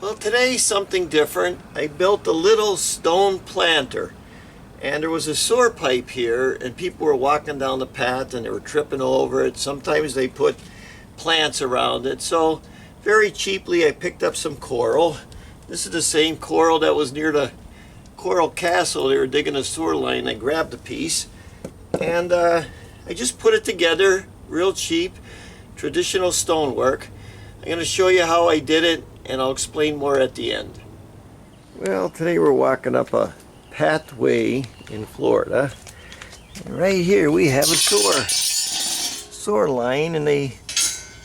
Well, today something different. I built a little stone planter, and there was a sewer pipe here, and people were walking down the path and they were tripping over it. Sometimes they put plants around it. So very cheaply I picked up some coral. This is the same coral that was near the coral castle. They were digging a sewer line. I grabbed a piece and I just put it together real cheap, traditional stonework. I'm going to show you how I did it, and I'll explain more at the end. Well, today we're walking up a pathway in Florida, and right here we have a sewer line, and they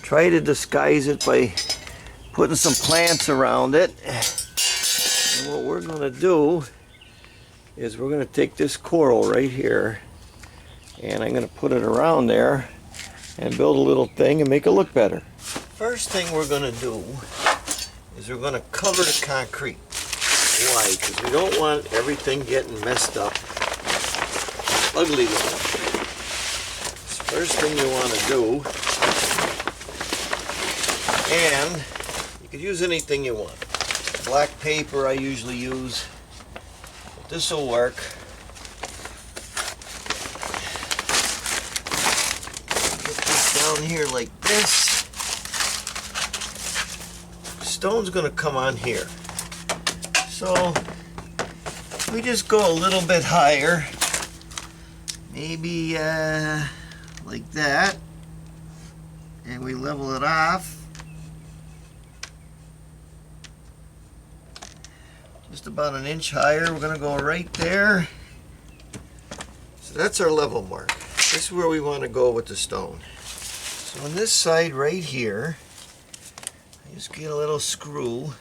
try to disguise it by putting some plants around it. And what we're going to do is we're going to take this coral right here, and I'm going to put it around there and build a little thing and make it look better. First thing we're going to do is we're going to cover the concrete. Why? Because we don't want everything getting messed up, ugly looking. First thing you want to do, and you could use anything you want. Black paper I usually use, but this will work. Get this down here like this. Stone's going to come on here. So we just go a little bit higher, maybe like that, and we level it off. Just about an inch higher. We're going to go right there. So that's our level mark. This is where we want to go with the stone. So on this side right here, just get a little screw.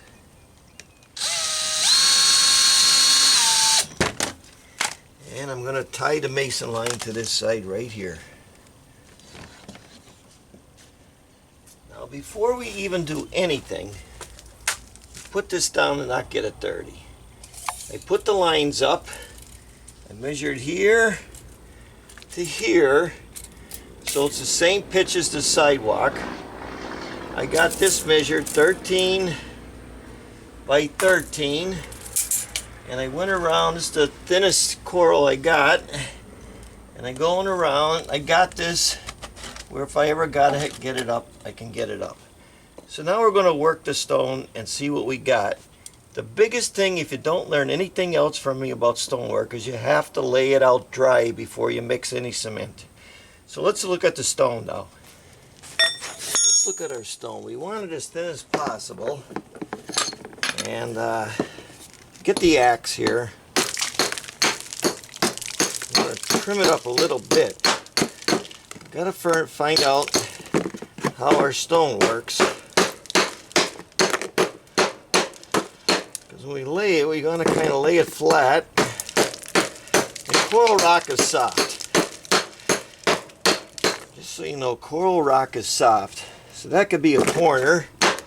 And I'm going to tie the mason line to this side right here. Now before we even do anything, put this down and not get it dirty. I put the lines up. I measured here to here, so it's the same pitch as the sidewalk. I got this measured 13 by 13, and I went around. This is the thinnest coral I got, and I'm going around. I got this where if I ever gotta get it up, I can get it up. So now we're going to work the stone and see what we got. The biggest thing, if you don't learn anything else from me about stonework, is you have to lay it out dry before you mix any cement. So let's look at the stone now. Look at our stone. We want it as thin as possible, and get the axe here. I'm going to trim it up a little bit. Got to find out how our stone works, because when we lay it, we're going to kind of lay it flat. And coral rock is soft. Just so you know, coral rock is soft. So that could be a corner. I'm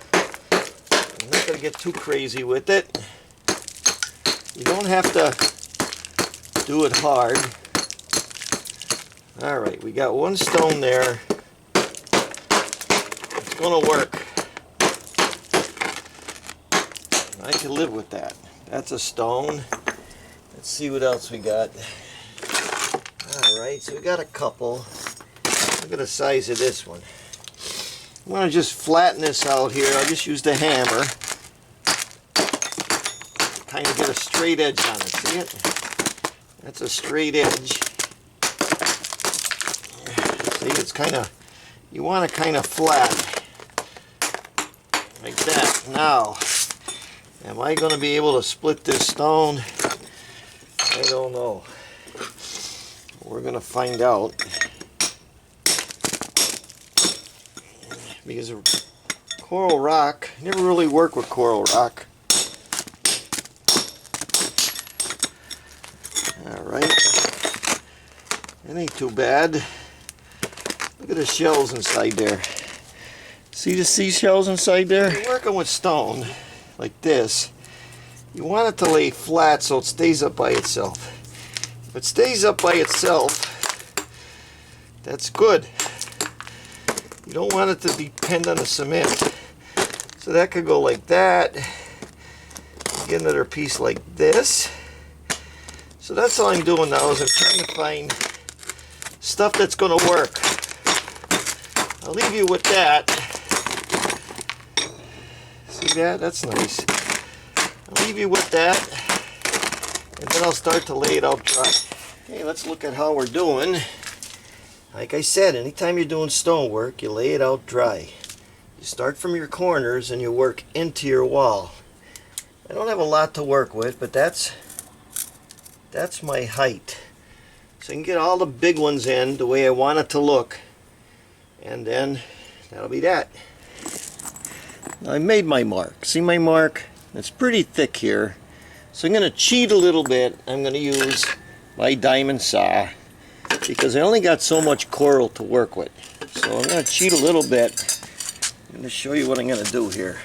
not going to get too crazy with it. You don't have to do it hard. Alright, we got one stone there. It's going to work. I can live with that. That's a stone. Let's see what else we got. Alright, so we got a couple. Look at the size of this one. I'm going to just flatten this out here. I'll just use the hammer. Kind of get a straight edge on it. See it? That's a straight edge. See, it's kind of, you want it kind of flat. Like that. Now, am I going to be able to split this stone? I don't know. We're going to find out. Because of coral rock, I never really work with coral rock. Alright, it ain't too bad. Look at the shells inside there. See the seashells inside there? You're working with stone like this. You want it to lay flat so it stays up by itself. If it stays up by itself, that's good. You don't want it to depend on the cement. So that could go like that. get another piece like this. So that's all I'm doing now, is I'm trying to find stuff that's going to work. I'll leave you with that. See that? That's nice. I'll leave you with that, and then I'll start to lay it out dry. Okay, let's look at how we're doing. Like I said, anytime you're doing stonework, you lay it out dry. You start from your corners and you work into your wall. I don't have a lot to work with, but that's my height. So I can get all the big ones in the way I want it to look. And then that'll be that. Now I made my mark. See my mark? It's pretty thick here. So I'm going to cheat a little bit. I'm going to use my diamond saw because I only got so much coral to work with. So I'm going to cheat a little bit. I'm going to show you what I'm going to do here.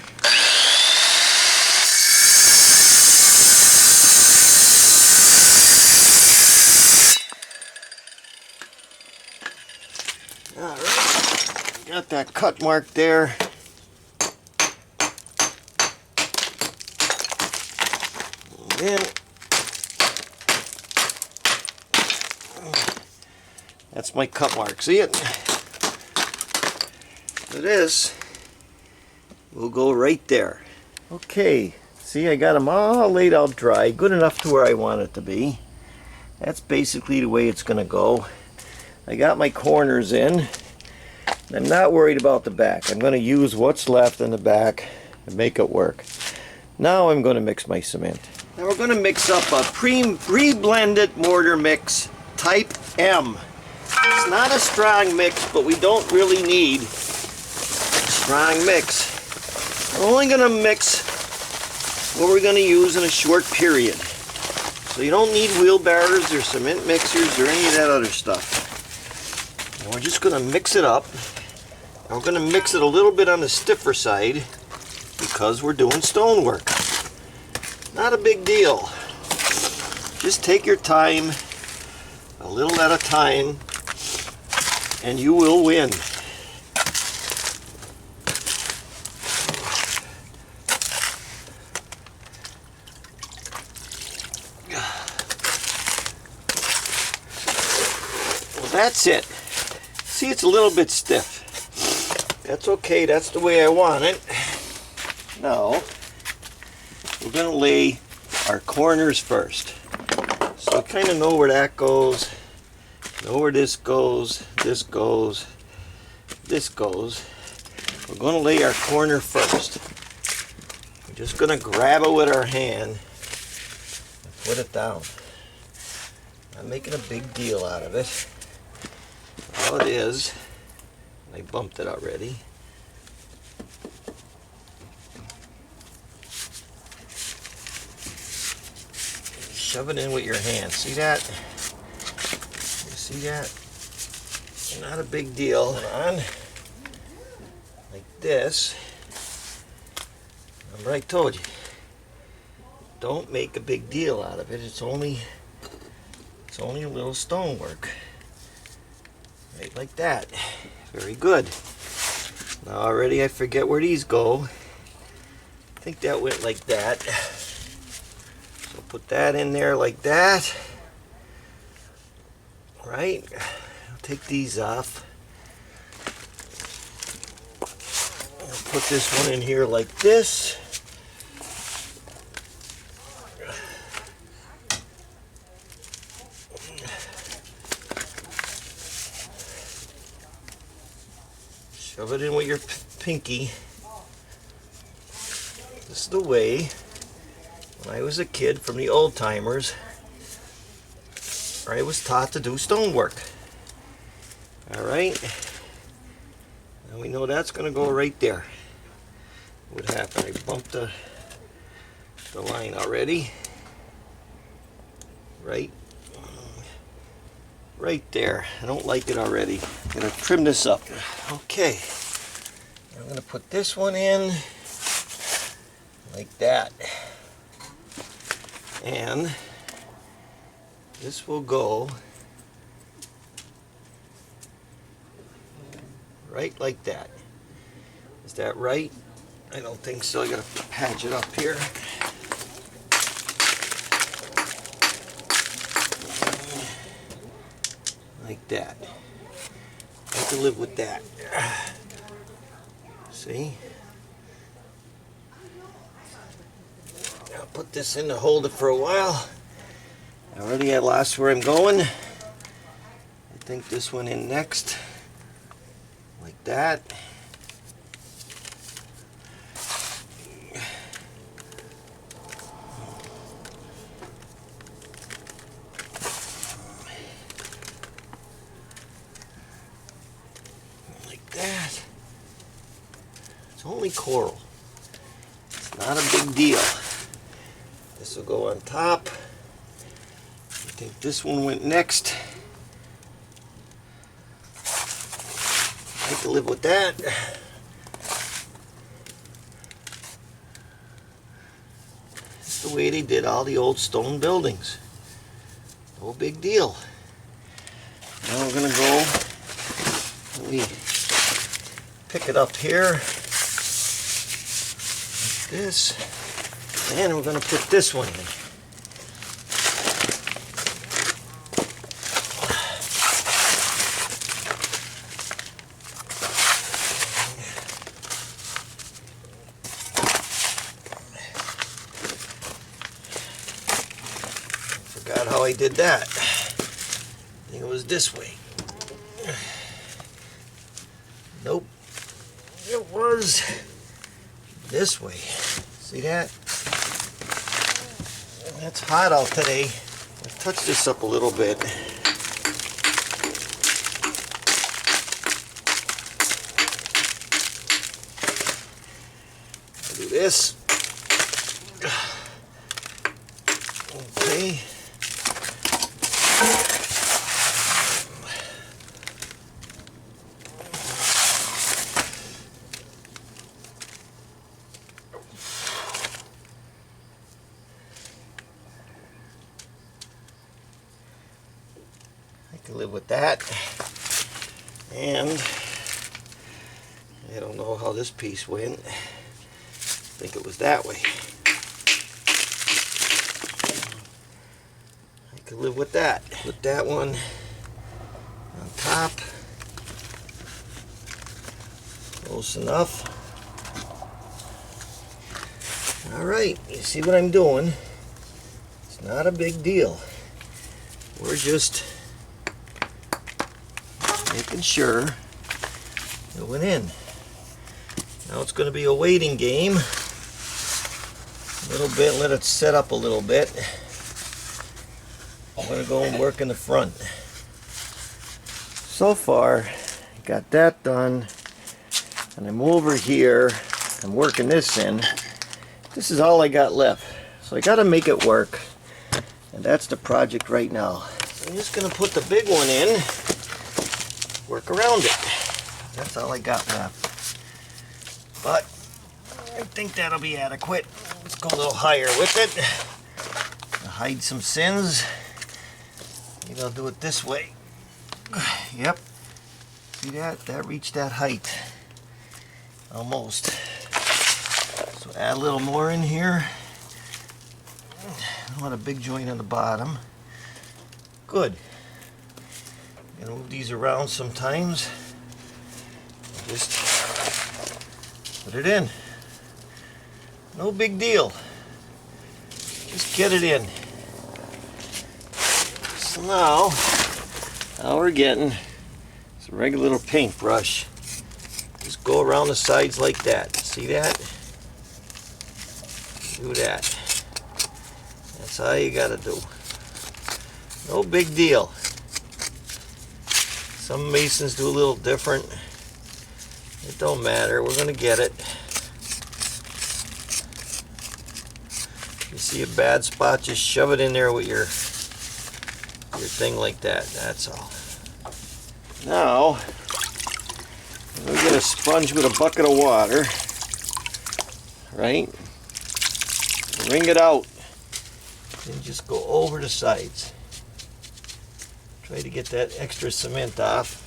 Alright, got that cut mark there. And then that's my cut mark. See it? So this will go right there. Okay, see, I got them all laid out dry, good enough to where I want it to be. That's basically the way it's going to go. I got my corners in. I'm not worried about the back. I'm going to use what's left in the back and make it work. Now I'm going to mix my cement. Now we're going to mix up a pre-blended mortar mix type M. It's not a strong mix, but we don't really need a strong mix. We're only going to mix what we're going to use in a short period. So you don't need wheelbarrows or cement mixers or any of that other stuff. And we're just going to mix it up. And we're going to mix it a little bit on the stiffer side because we're doing stonework. Not a big deal. Just take your time, a little at a time, and you will win. Well, that's it. See, it's a little bit stiff. That's okay, that's the way I want it. Now, we're going to lay our corners first. So I kind of know where that goes, know where this goes, this goes, this goes. We're going to lay our corner first. We're just going to grab it with our hand and put it down. I'm making a big deal out of it. All it is, I bumped it already. Shove it in with your hand. See that? You see that? Not a big deal. On like this. Remember I told you, don't make a big deal out of it. It's only a little stonework. Right like that. Very good. Now already I forget where these go. I think that went like that. So put that in there like that. Right. I'll take these off. I'll put this one in here like this. Shove it in with your pinky. This is the way, when I was a kid from the old timers, I was taught to do stonework. Alright. And we know that's going to go right there. What happened? I bumped the line already. Right there. I don't like it already. I'm going to trim this up. Okay. I'm going to put this one in like that. And this will go right like that. Is that right? I don't think so. I got to patch it up here. like that. I have to live with that. See? I'll put this in to hold it for a while. I already lost where I'm going. I think this one in next. Like that. Like that. It's only coral. It's not a big deal. This will go on top. I think this one went next. I can live with that. That's the way they did all the old stone buildings. No big deal. Now we're going to go, we pick it up here, like this, and we're going to put this one in. Forgot how I did that. I think it was this way. Nope. It was this way. See that? It's hot out today. I'll touch this up a little bit. I'll do this. Okay. I can live with that. And I don't know how this piece went. I think it was that way. I can live with that. Put that one on top. Close enough. Alright, you see what I'm doing? It's not a big deal. We're just making sure it went in. Now it's going to be a waiting game. A little bit, let it set up a little bit. I'm going to go and work in the front. So far, got that done. And I'm over here. I'm working this in. This is all I got left. So I got to make it work. And that's the project right now. So I'm just going to put the big one in. Work around it. That's all I got left. But I think that'll be adequate. Let's go a little higher with it. To hide some sins. Maybe I'll do it this way. Yep. See that? That reached that height. Almost. So add a little more in here. I want a big joint on the bottom. Good. I'm gonna move these around sometimes. Just put it in. No big deal. Just get it in. So now we're getting it's a regular little paintbrush. Just go around the sides like that. See that? Do that. That's all you gotta do. No big deal. Some masons do a little different. It don't matter. We're gonna get it. You see a bad spot, just shove it in there with your thing like that. That's all. Now, we'll get a sponge with a bucket of water. Right? Wring it out. And just go over the sides. Try to get that extra cement off.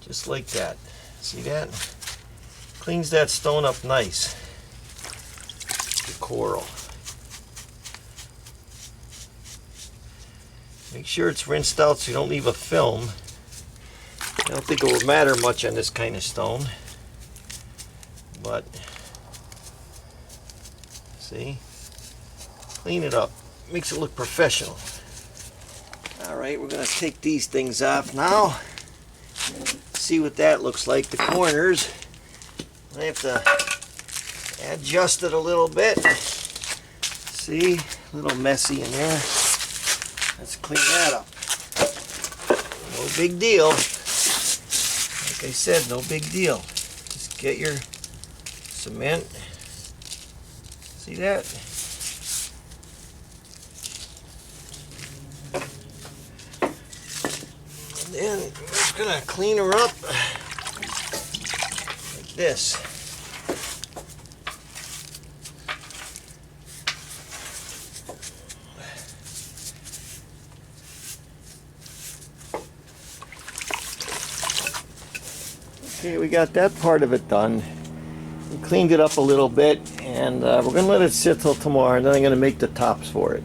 Just like that. See that? Cleans that stone up nice. The coral. Make sure it's rinsed out so you don't leave a film. I don't think it will matter much on this kind of stone, but see, clean it up, makes it look professional. All right, we're going to take these things off now. See what that looks like. The corners, I have to adjust it a little bit. See, a little messy in there. Let's clean that up. No big deal. Like I said, no big deal. Just get your cement. See that? And then we're just gonna clean her up like this. Okay, we got that part of it done. We cleaned it up a little bit, and we're going to let it sit till tomorrow, and then I'm going to make the tops for it.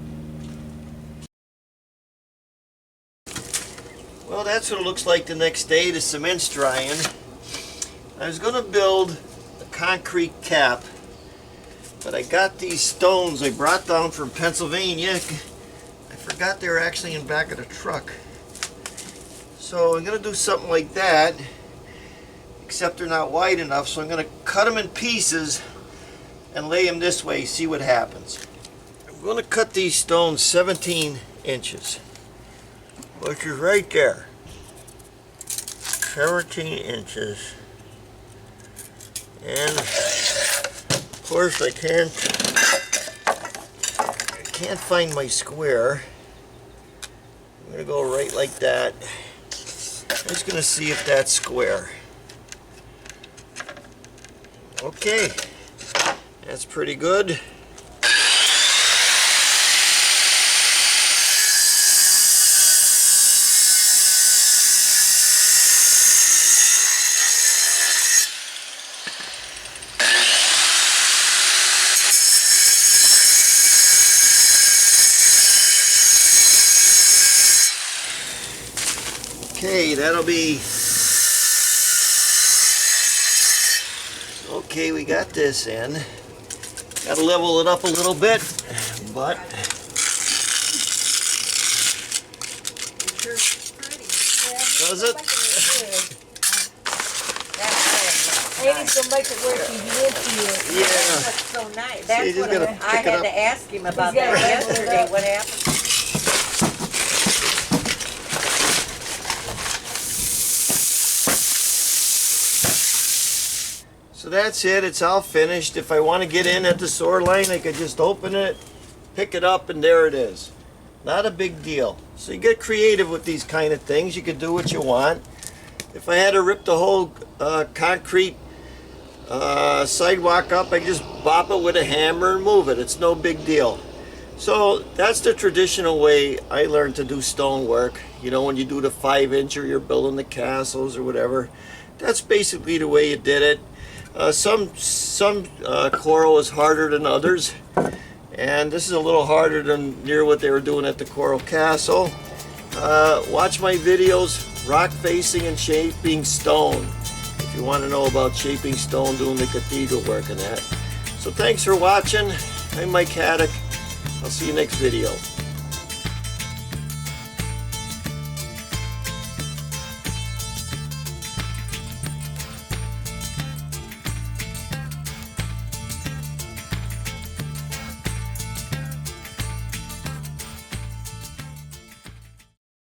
Well, that's what it looks like the next day. The cement's drying. I was going to build a concrete cap, but I got these stones I brought down from Pennsylvania. I forgot they were actually in the back of the truck. So I'm going to do something like that, except they're not wide enough, so I'm going to cut them in pieces and lay them this way, see what happens. I'm going to cut these stones 17 inches, which is right there. 17 inches. And of course I can't find my square. I'm going to go right like that. I'm just going to see if that's square. Okay, that's pretty good. Okay, that'll be okay. We got this in. Got to level it up a little bit, but does it? Amy's gonna make it work easy. Yeah. That's so nice. That's So what gotta I pick it had up. to ask him about that yesterday. What happened? So that's it. It's all finished. If I want to get in at the sword line, I could just open it, pick it up, and there it is. Not a big deal. So you get creative with these kind of things. You can do what you want. If I had to rip the whole concrete sidewalk up, I just bop it with a hammer and move it. It's no big deal. So that's the traditional way I learned to do stonework. You know, when you do the 5-inch or you're building the castles or whatever, that's basically the way you did it. Some coral is harder than others, and this is a little harder than near what they were doing at the Coral Castle. Watch my videos, rock facing and shaping stone, if you want to know about shaping stone, doing the cathedral work and that. So thanks for watching. I'm Mike Haduck. I'll see you next video.